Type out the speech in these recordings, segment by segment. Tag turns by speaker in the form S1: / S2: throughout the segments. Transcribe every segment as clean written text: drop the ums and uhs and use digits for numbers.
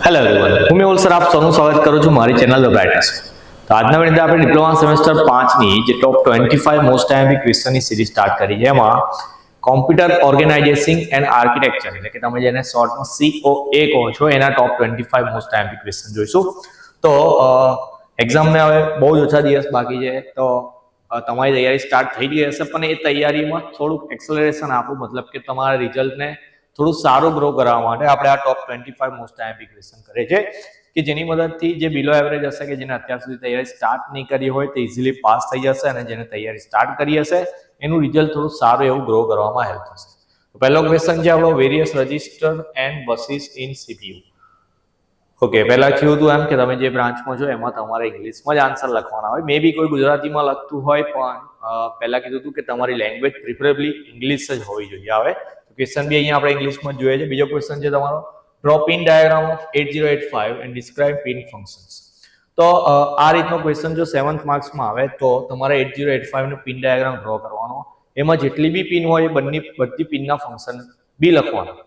S1: Hello everyone, હું Mehul sir આપ સૌનું સ્વાગત કરું છું મારી ચેનલ ધ બ્રાઇટનેસ. તો આજના વિડીયો આપણે ડિપ્લોમા સેમેસ્ટર 5ની જે ટોપ 25 મોસ્ટ ટાઈમિક ક્વેશ્ચનની સિરીઝ સ્ટાર્ટ કરી છે. એમાં કોમ્પ્યુટર ઓર્ગેનાઇઝેશન એન્ડ આર્કિટેક્ચર એટલે કે તમે જેને શોર્ટમાં COA કહો છો એના ટોપ 25 મોસ્ટ ટાઈમિક ક્વેશ્ચન જોઈશું. તો એક્ઝામને હવે બહુ જ ઓછા દિવસ બાકી છે, તો તમારી તૈયારી સ્ટાર્ટ થઈ ગઈ હશે, પણ એ તૈયારીમાં થોડુંક એક્સેલરેશન આપવું, મતલબ કે તમારા રિઝલ્ટને થોડું સારું ગ્રો કરવા માટે આપણે આ ટોપ 25 મોસ્ટ ટાઈમિક ક્વેશ્ચન કરે છે કે જેની મદદથી જે બિલો એવરેજ હશે કે જેને અત્યાર સુધી તૈયારી સ્ટાર્ટ નહીં કરી હોય તે ઇઝીલી પાસ થઈ જશે, અને જેને તૈયારી સ્ટાર્ટ કરી હશે એનું રિઝલ્ટ થોડું સારું એવું ગ્રો કરવામાં હેલ્પ થશે. તો પહેલો ક્વેશ્ચન છે આપણો various register and buses in CPU. Okay, પહેલા થયું હતું એમ કે તમે જે બ્રાન્ચમાં છો એમાં તમારે ઇંગ્લિશમાં જ આન્સર લખવાના હોય. મે બી કોઈ ગુજરાતીમાં લખતું હોય, પણ પહેલા કીધું હતું કે તમારી લેંગ્વેજ પ્રિફરેબલી ઇંગ્લિશ જ હોવી જોઈએ. હવે ક્વેશ્ચન બી અહીંયા આપણે ઇંગ્લિશમાં જોઈએ છે. બીજો ક્વેશ્ચન છે તમારો draw pin diagram of 8085 and describe pin functions. તો આ રીતનો ક્વેશ્ચન જો 7th માર્ક્સમાં આવે તો તમારે 8085 નો પિન ડાયાગ્રામ ડ્રો કરવાનો. એમાં જેટલી બી પિન હોય એ બધી પિનના ફંક્શન બી લખવાના.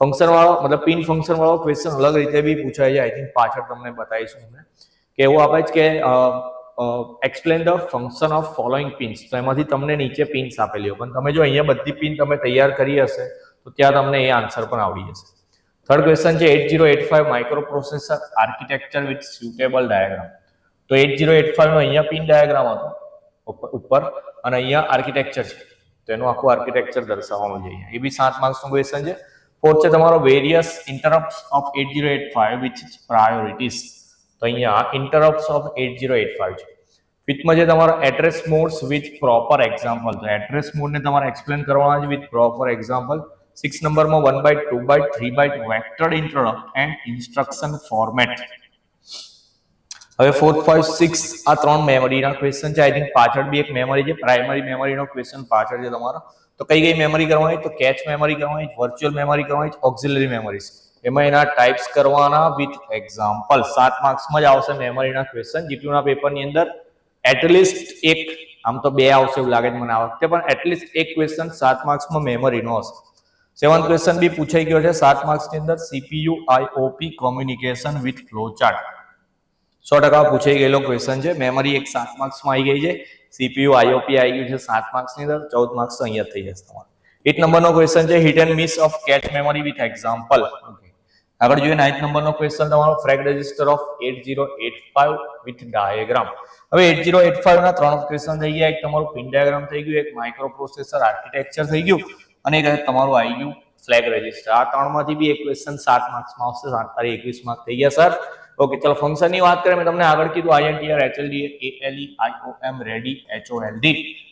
S1: ફંક્શન વાળો મતલબ પિન ફંક્શન વાળો ક્વેશ્ચન અલગ રીતે બી પૂછાય છે. આઈ થિંક પાછળ તમને બતાવીશું કે એવું આપે છે કે explain the function of following pins. તો એમાંથી તમને નીચે પિન્સ આપેલી હોય, પણ તમે જો અહીંયા બધી પિન તમે તૈયાર કરી હશે તો ત્યાં તમને એ આન્સર પણ આવડી જશે. થર્ડ ક્વેશ્ચન છે 8085 micro processor architecture with suitable diagram. તો 8085 નો અહીંયા પિન ડાયાગ્રામ હતો ઉપર, અને અહીંયા આર્કિટેક્ચર છે, તો એનું આખું આર્કિટેક્ચર દર્શાવવાનું છે અહીંયા. એ બી 7 માર્ક્સનો ક્વેશ્ચન છે. ફોર્થ છે તમારો various interrupts of 8085 which priorities. તો અહીંયા ઇન્ટરપ્ટ્સ ઓફ 8085 છે. ફિફ્થમાં છે તમારો address modes with proper example. તો એડ્રેસ મોડને તમારે એક્સપ્લેન કરવાના છે વિથ પ્રોપર એક્ઝામ્પલ. 6 નંબરમાં 1 by 2 by 3 by vectored interrupt and instruction format. હવે 4, 5, 6 આ ત્રણ મેમરીના ક્વેશ્ચન છે. આઈ થિંક પાછળ બી એક મેમરી છે, પ્રાઇમરી મેમરીનો ક્વેશ્ચન પાછળ છે તમારો. તો કઈ મેમરી કરવાની? તો કેચ મેમરી કરવાની, વર્ચ્યુઅલ મેમરી કરવાની, ઓક્સિલરી મેમરીઝ. એમાં એના ટાઈપ્સ કરવાના વિથ એક્ઝામ્પલ. 7 માર્ક્સમાં જ આવશે મેમરીના ક્વેશ્ચન. જીટીયુના પેપરની અંદર એટલીસ્ટ એક, આમ તો બે આવશે એવું લાગે છે મને આ વખતે, પણ એટલીસ્ટ એક ક્વેશ્ચન 7 માર્ક્સમાં મેમરીનો હશે. 7th ક્વેશ્ચન બી પૂછાઈ ગયો છે 7 માર્ક્સની અંદર. CPU IOP communication with flow chart. 100% પૂછાઈ ગયેલો ક્વેશ્ચન છે. મેમરી એક 7 માર્ક્સમાં આવી ગઈ છે, CPU IOP આવી ગયું છે 7 માર્ક્સની અંદર. 14 માર્ક્સ અહીંયા થઈ જશે તમારે. 8 નંબરનો ક્વેશ્ચન છે hit and miss of cache memory with example. Okay, આગળ જોઈએ 9th નંબરનો ક્વેશ્ચન તમારો flag register of 8085 with diagram. હવે 8085 ના ત્રણ ક્વેશ્ચન થઈ ગયા. એક તમારું પિન ડાયાગ્રામ થઈ ગયું, એક માઇક્રો પ્રોસેસર આર્કિટેક્ચર થઈ ગયું, અને એક તમારું આવી ગયું ફ્લેગ રજિસ્ટર. આ ત્રણમાંથી બી એક ક્વેશ્ચન 7 માર્ક્સમાં આવશે. 7 તારીખ 21 માર્ક થઈ ગયા સર. ઓકે, ચલો ફંક્શનની વાત કરીએ. મેં તમને આગળ કીધું INTR, HLD, ALE, IOM, ready, HOLD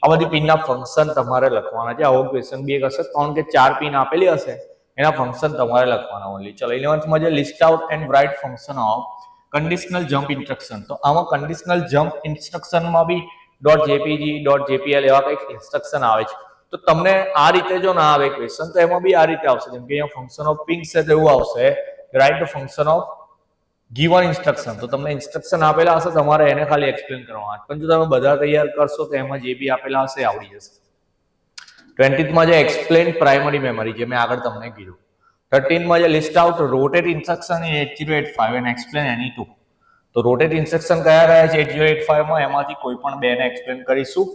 S1: આ બધી પિનના ફંક્શન તમારે લખવાના છે. આવો ક્વેશ્ચન બી એક હશે, 3 કે 4 પિન આપેલી હશે, એના ફંક્શન તમારે લખવાના ઓનલી. ચલો 11th માં જે list out and write function of conditional jump instruction. તો આમાં કંડિશનલ જમ્પ ઇન્સ્ટ્રક્શનમાં બી .jpg, .jpl એવા કંઈક ઇન્સ્ટ્રક્શન આવે છે. તો તમને આ રીતે જો ના આવે ક્વેશ્ચન, તો એમાં બી આ રીતે આવશે. જેમ કે અહીંયા ફંક્શન ઓફ પિંગ છે તો એવું આવશે, write the function of given instruction. તો તમને ઇન્સ્ટ્રક્શન આપેલા હશે, તમારે એને ખાલી એક્સપ્લેન કરવાના. પણ જો તમે બધા તૈયાર કરશો તો એમાં જે બી આપેલા હશે આવડી જશે. 20th માં જે એક્સપ્લેન પ્રાઇમરી મેમરી, જે મેં આગળ તમને કીધું. 13th માં જે list out rotate instruction in 8085 and explain any two. તો રોટેટ ઇન્સ્ટ્રક્શન કયા કયા છે 8085 માં, એમાંથી કોઈ પણ બે ને એક્સપ્લેન કરીશું.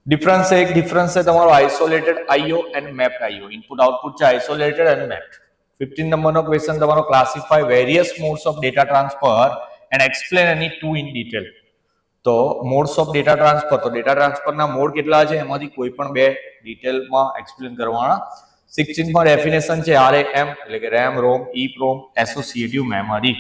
S1: ડિફરન્સ છે તમારો isolated IO and mapped IO. Input output છે આઇસોલેટેડ અને મેપ્ડ. 15 નંબરનો ક્વેશ્ચન તમારો classify various modes of data transfer and explain any two in detail. તો મોડ્સ ઓફ ડેટા ટ્રાન્સફર, તો ડેટા ટ્રાન્સફરના મોડ કેટલા છે એમાંથી કોઈ પણ બે ડિટેલમાં એક્સપ્લેન કરવાના. 16 માં ડેફિનેશન છે RAM એટલે કે RAM, ROM, EEPROM, associative memory.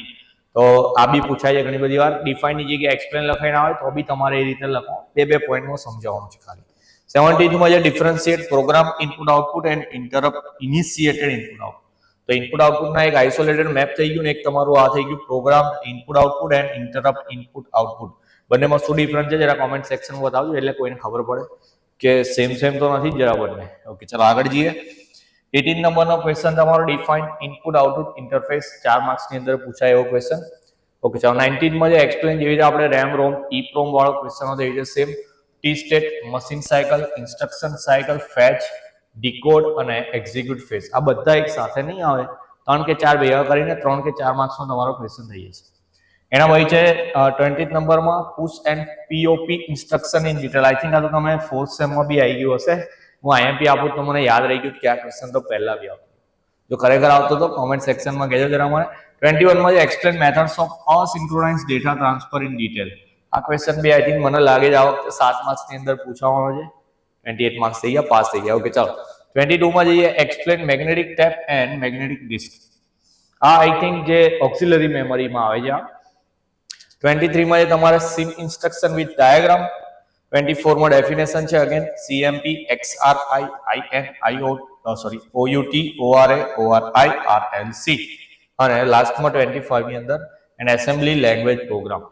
S1: તો આ બી પૂછાય છે ઘણી બધી વાર. ડિફાઇનની જગ્યાએ એક્સપ્લેન લખાઈને આવે તો બી તમારે એ રીતે લખો. બે પોઈન્ટમાં સમજાવવાનું છે ખાલી. 17th માં જે differentiate program input output and interrupt initiated input output. તો ઇનપુટ આઉટપુટના એક આઇસોલેટેડ મેપ થઈ ગયું ને એક તમારું આ થઈ ગયું program input output and interrupt input output. બંનેમાં શું ડિફરન્સ છે જરા કોમેન્ટ સેક્શનમાં બતાવજો, એટલે કોઈને ખબર પડે કે સેમ તો નથી જરા બંને. ઓકે, ચલો આગળ જઈએ. 18 નંબરનો ક્વેશ્ચન તમારો ડિફાઇન ઇનપુટ આઉટપુટ ઇન્ટરફેસ. 4 માર્ક્સની અંદર પૂછાય એવો ક્વેશ્ચન. ઓકે, ચલો 19 માં જે એક્સપ્લેન જેવી રીતે આપણે RAM, ROM, EEPROM વાળો ક્વેશ્ચન હતો એવી રીતે same. T state, machine cycle, instruction cycle, fetch, decode અને એક્ઝિક્યુટ ફેઝ. આ બધા એક સાથે નહીં આવે, 3 કે 4 ભેગા કરીને 3 કે 4 માર્ક્સનો તમારો ક્વેશ્ચન થઈ જશે. એના પછી છે 20th નંબરમાં push and POP instruction in detail. I think આ તો તમે 4th સેમમાં બી આવી ગયું હશે. હું આઈએમપી આપું તો મને યાદ રહી ગયું કે આ ક્વેશ્ચન તો પહેલા બી આવતો. જો ખરેખર આવતો તો કોમેન્ટ સેક્શનમાં કહેજો જરા મને. 21માં છે explain methods of asynchronous data transfer in detail. આ ક્વેશ્ચન બી આઈ થિંક મને લાગે છે આ વખતે 7 માર્ક્સની અંદર પૂછવાનો છે. 28 માર્ક્સ થઈ ગયા, પાસ થઈ ગયા. ઓકે ચાલો 22માં જઈએ explain magnetic tape and magnetic disk. આ આઈ થિંક જે ઓક્સિલરી મેમરીમાં આવે છે. 23માં જે તમારે સિમ ઇન્સ્ટ્રક્શન વિથ ડાયાગ્રામ. 24માં ડેફિનેશન છે again CMP XRI IN OUT ORA ORI RLC. અને લાસ્ટમાં 25 ની અંદર એન એસેમ્બલી લેંગ્વેજ પ્રોગ્રામ.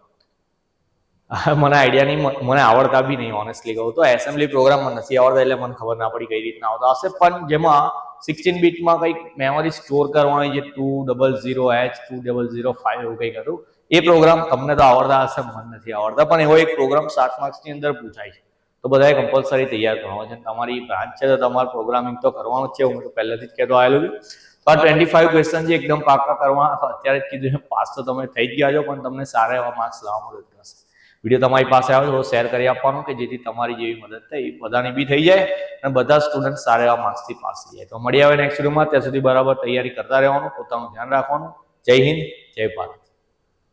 S1: મને આઈડિયા નહીં, મને આવડતા બી નહીં ઓનેસ્ટલી કહું તો. એસેમ્બલી પ્રોગ્રામ મને નથી આવડતા એટલે મને ખબર ના પડી કઈ રીતના આવતા હશે. પણ જેમાં 16 બીટમાં કંઈક મેમરી સ્ટોર કરવાની જે 200H 2005 એવું કંઈક હતું, એ પ્રોગ્રામ તમને તો આવડતા હશે, મને નથી આવડતા. પણ એવો એક પ્રોગ્રામ 7 માર્ક્સની અંદર પૂછાય છે, તો બધાએ કમ્પલસરી તૈયાર કરવાનો છે. તમારી બ્રાન્ચ છે તો તમારે પ્રોગ્રામિંગ તો કરવાનું જ છે, હું તો પહેલેથી જ કહેતો આવેલું છું. તો 25 ક્વેશ્ચન છે એકદમ પાકા કરવાના. અત્યારે જ કીધું પાસ તો તમે થઈ જ ગયા છો, પણ તમને સારા એવા માર્ક્સ લાવવા મદદ કરશે. વિડીયો તમારી પાસે આવ્યો તો શેર કરી આપવાનું કે જેથી તમારી જેવી મદદ થઈ બધાની બી થઈ જાય અને બધા સ્ટુડન્ટ સારા એવા માર્ક્સથી પાસ થઈ જાય. તો મળી આવે નેક્સ્ટ વિડીયોમાં. ત્યાં સુધી બરાબર તૈયારી કરતા રહેવાનું, પોતાનું ધ્યાન રાખવાનું. જય હિન્દ, જય ભારત.